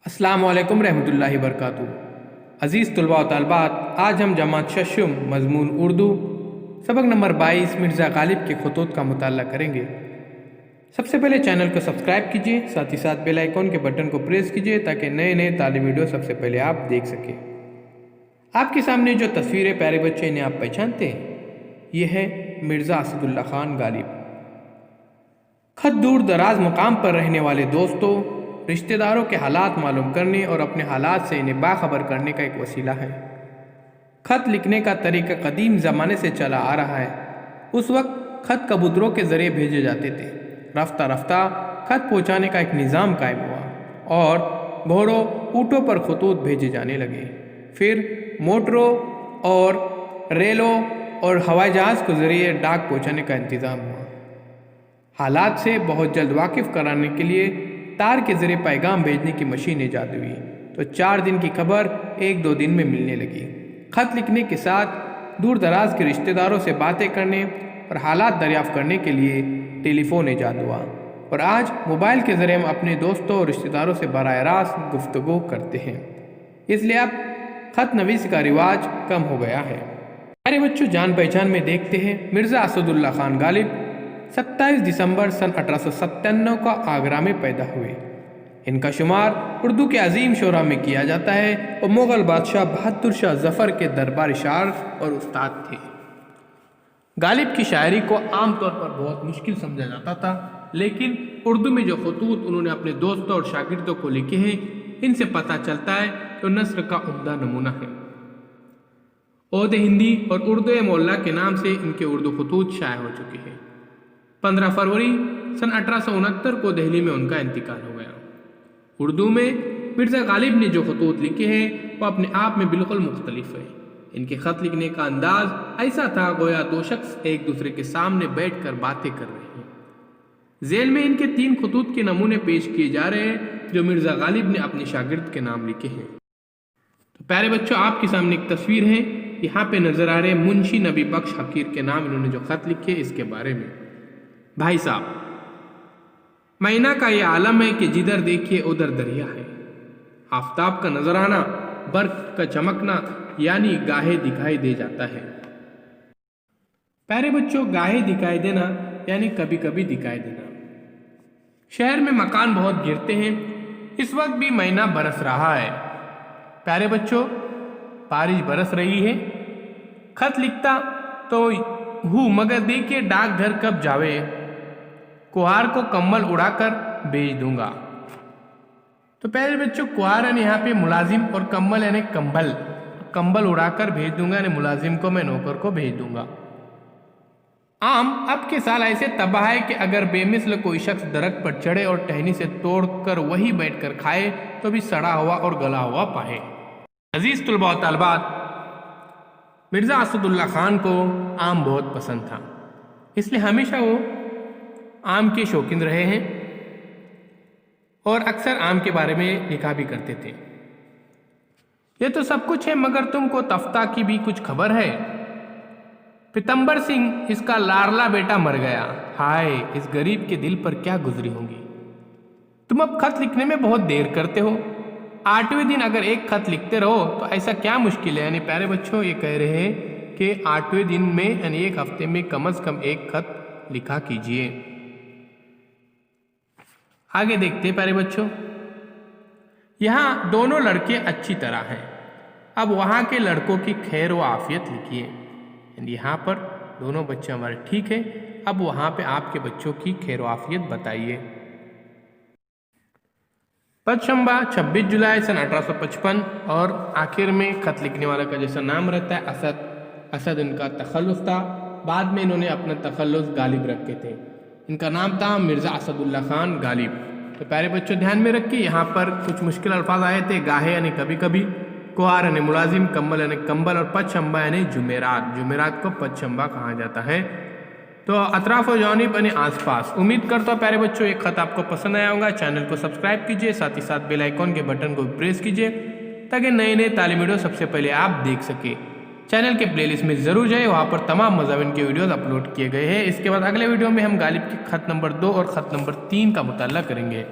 अस्सलाम वालेकुम रहमतुल्लाहि वबरकातुहू। अज़ीज़ तलबा व तालिबात, आज हम जमात शशम मज़मून उर्दू सबक नंबर 22 मिर्ज़ा गालिब के ख़ुतूत का मुताला करेंगे। सबसे पहले चैनल को सब्सक्राइब कीजिए, साथ ही साथ बेल आइकॉन के बटन को प्रेस कीजिए ताकि नए नए तालीमी वीडियो सबसे पहले आप देख सकें। आपके सामने जो तस्वीर है प्यारे बच्चे, इन्हें आप पहचानते हैं? ये है मिर्ज़ा असदुल्ला खान गालिब। खत दूर दराज मुकाम पर रहने वाले दोस्तों, रिश्तेदारों के हालात मालूम करने और अपने हालात से इन्हें बाखबर करने का एक वसीला है। खत लिखने का तरीका कदीम ज़माने से चला आ रहा है। उस वक्त खत कबूतरों के ज़रिए भेजे जाते थे। रफ्ता रफ्ता खत पहुँचाने का एक निज़ाम कायम हुआ और घोड़ों ऊँटों पर खतूत भेजे जाने लगे। फिर मोटरों और रेलों और हवाई जहाज़ के ज़रिए डाक पहुँचाने का इंतज़ाम हुआ। हालात से बहुत जल्द वाकिफ़ कराने के लिए तार के ज़रिए पैगाम भेजने की मशीन ईजाद हुई, तो 4 दिन की खबर 1-2 दिन में मिलने लगी। ख़त लिखने के साथ दूर दराज के रिश्तेदारों से बातें करने और हालात दरियाफ़्त करने के लिए टेलीफ़ोन ईजाद हुआ और आज मोबाइल के ज़रिए हम अपने दोस्तों और रिश्तेदारों से बराह रास्त गुफ्तगू करते हैं। इसलिए अब ख़त नवीसी का रिवाज कम हो गया है। हमारे बच्चों, जान पहचान में देखते हैं मिर्ज़ा असदुल्ला खान गालिब 27 दिसंबर सन 1897 का आगरा में पैदा हुए। इनका शुमार उर्दू के अजीम शोरा में किया जाता है और मुग़ल बादशाह बहादुर शाह ज़फ़र के दरबारी शायर और उस्ताद थे। गालिब की शायरी को आमतौर पर बहुत मुश्किल समझा जाता था, लेकिन उर्दू में जो खतूत उन्होंने अपने दोस्तों और शागिर्दों को लिखे हैं, इनसे पता चलता है कि नस्र का उम्दा नमूना है। ओद हिंदी और उर्दू मोल्ला के नाम से इनके उर्दू खतूत शाये हो चुके हैं। 15 फरवरी सन 1869 को दिल्ली में उनका इंतकाल हो गया। उर्दू में मिर्ज़ा गालिब ने जो खतूत लिखे हैं वो अपने आप में बिल्कुल मुख्तलिफ है। इनके ख़त लिखने का अंदाज ऐसा था गोया 2 शख्स एक दूसरे के सामने बैठकर बातें कर रहे हैं। झेल में इनके 3 खतूत के नमूने पेश किए जा रहे हैं जो मिर्ज़ा गालिब ने अपने शागिर्द के नाम लिखे हैं। तो प्यारे बच्चों, आपके सामने एक तस्वीर है, यहाँ पे नज़र आ रहे मुंशी नबी बख्श हकीर के नाम इन्होंने जो ख़त लिखे इसके बारे में। भाई साहब, महीना का ये आलम है कि जिधर देखिए उधर दरिया है। आफताब का नजराना, बर्फ का चमकना, यानी गाहे दिखाई दे जाता है। प्यारे बच्चों, गाहे दिखाई देना यानी कभी कभी दिखाई देना। शहर में मकान बहुत गिरते हैं, इस वक्त भी महीना बरस रहा है। प्यारे बच्चों, बारिश बरस रही है। खत लिखता तो हूँ, मगर देखिए डाक घर कब जावे, कुहार को कम्बल उड़ाकर भेज दूंगा। तो पहले बच्चों, कुहार यानी यहाँ पे मुलाजिम और कम्बल यानी कंबल उड़ाकर भेज दूंगा यानी मुलाजिम को मैं नौकर को भेज दूंगा। आम अब के साल ऐसे तबाह है कि अगर बेमिसल कोई शख्स दरख्त पर चढ़े और टहनी से तोड़कर वही बैठकर खाए तो भी सड़ा हुआ और गला हुआ पाए। अजीज तलबा व तालिबात, मिर्ज़ा असदुल्ला खान को आम बहुत पसंद था, इसलिए हमेशा वो आम के शौकीन रहे हैं और अक्सर आम के बारे में लिखा भी करते थे। ये तो सब कुछ है, मगर तुमको तफ्ता की भी कुछ खबर है? पितंबर सिंह, इसका लाडला बेटा मर गया। हाय, इस गरीब के दिल पर क्या गुजरी होंगी। तुम अब खत लिखने में बहुत देर करते हो। 8वें दिन अगर एक खत लिखते रहो तो ऐसा क्या मुश्किल है। यानी प्यारे बच्चों, ये कह रहे हैं कि 8वें दिन में यानी एक हफ्ते में कम से कम एक खत लिखा कीजिए। आगे देखते हैं प्यारे बच्चों, यहाँ दोनों लड़के अच्छी तरह हैं। अब वहाँ के लड़कों की खैर व आफियत लिखिए। यानी यहाँ पर दोनों बच्चे हमारे ठीक हैं, अब वहाँ पे आपके बच्चों की खैर व आफियत बताइए। पदशंबा 26 जुलाई सन 1855 और आखिर में खत लिखने वाला का जैसा नाम रहता है असद इनका तखल्लुस था। बाद में इन्होंने अपना तखल्लुस गालिब रखे थे। इनका नाम था मिर्ज़ा असदुल्ला खान गालिब। तो प्यारे बच्चों, ध्यान में रखिए, यहाँ पर कुछ मुश्किल अल्फाज आए थे। गाहे यानी कभी कभी, कुहार यानी मुलाजिम, कम्बल यानी कंबल और पदशंबा यानी जुमेरात को पदशंबा कहा जाता है। तो अतराफ व जानिब यानी आसपास। उम्मीद करता हूँ प्यारे बच्चों एक खत आपको पसंद आया होगा। चैनल को सब्सक्राइब कीजिए, साथ ही साथ बेल आइकॉन के बटन को प्रेस कीजिए ताकि नए नए तालीमी वीडियो सबसे पहले आप देख सके। चैनल के प्लेलिस्ट में ज़रूर जाए, वहाँ पर तमाम मज़ामिन के वीडियोस अपलोड किए गए हैं। इसके बाद अगले वीडियो में हम गालिब के खत नंबर 2 और ख़त नंबर 3 का मुताला करेंगे।